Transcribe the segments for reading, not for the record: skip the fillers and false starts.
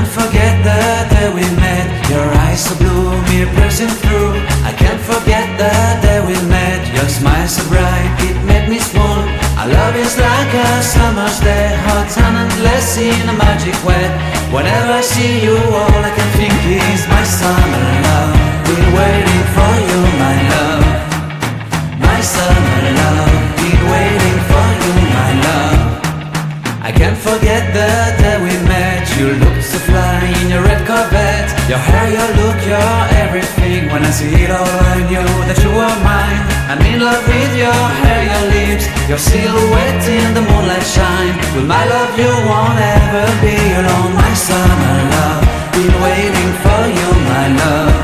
can't forget the day we met. Your eyes so blue, me pressing through. I can't forget the day we met. Your smile so bright, it made me swoon. Our love is like a summer's day, hot and endless in a magic way. Whenever I see you, all I can think is my summer love. Been waiting for you, my love. My summer love. Been waiting for you, my love. I can't forget the day we met. You looked so fly in your red Corvette. Your hair, your look, your everything. When I see it all, I knew that you were mine. I'm in love with your hair, your lips, your silhouette in the moonlight shine. With my love you won't ever be alone. My summer love, been waiting for you, my love.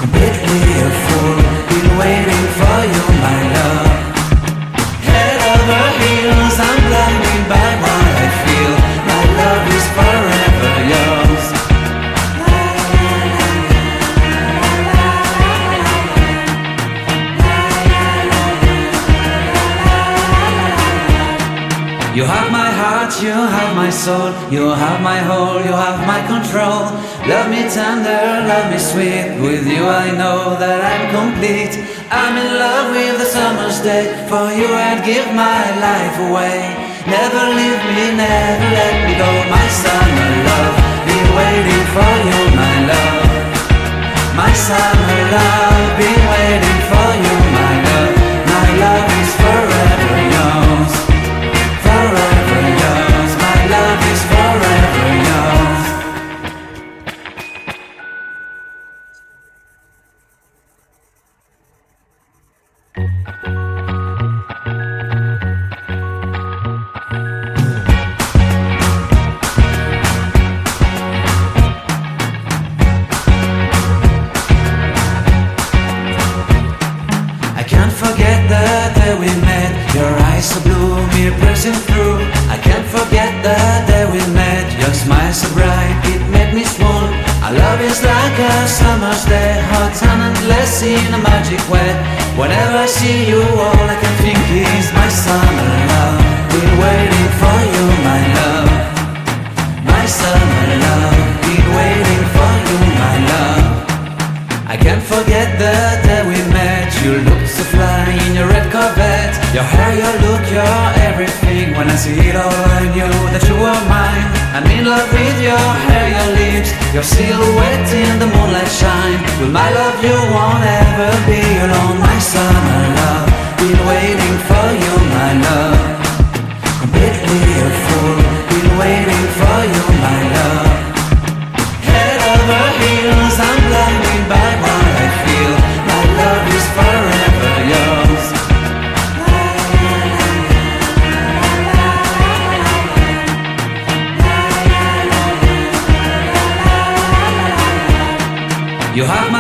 Completely a fool, been waiting for you, my love. Head over heels, I'm blinded by what I feel. My love is forever yours. You have my heart, you have my soul. You have my whole, you have my control. Love me tender, love me sweet. With you I know that I'm complete. I'm in love with the summer's day. For you I'd give my life away. Never leave me, never let me go. My summer love, been waiting for you, my love. My summer love, been waiting for you, my love. My love is forever yours. Forever yours, my love is forever yours. I can't forget the day we met. Your eyes so blue, me pressing through. I can't forget the day we met. Your smile so bright, it made me swoon. Our love is like a summer's day, hot and endless in a magic way. Whenever I see you, all I can think is my summer love. Been waiting for you, my love. My summer love. Been waiting for you, my love. I can't forget the day we met. You looked so fly in your red Corvette. Your hair, your look, your everything. When I see it all, I knew that you were mine. I'm in love with your hair, your lips, your silhouette in the moonlight shine. With my love you won't ever be alone. My summer love, been waiting for you, my love. Completely a fool, been waiting for you, my love. Head over heels, I'm blinded by what I feel. My love is forever yours. You have my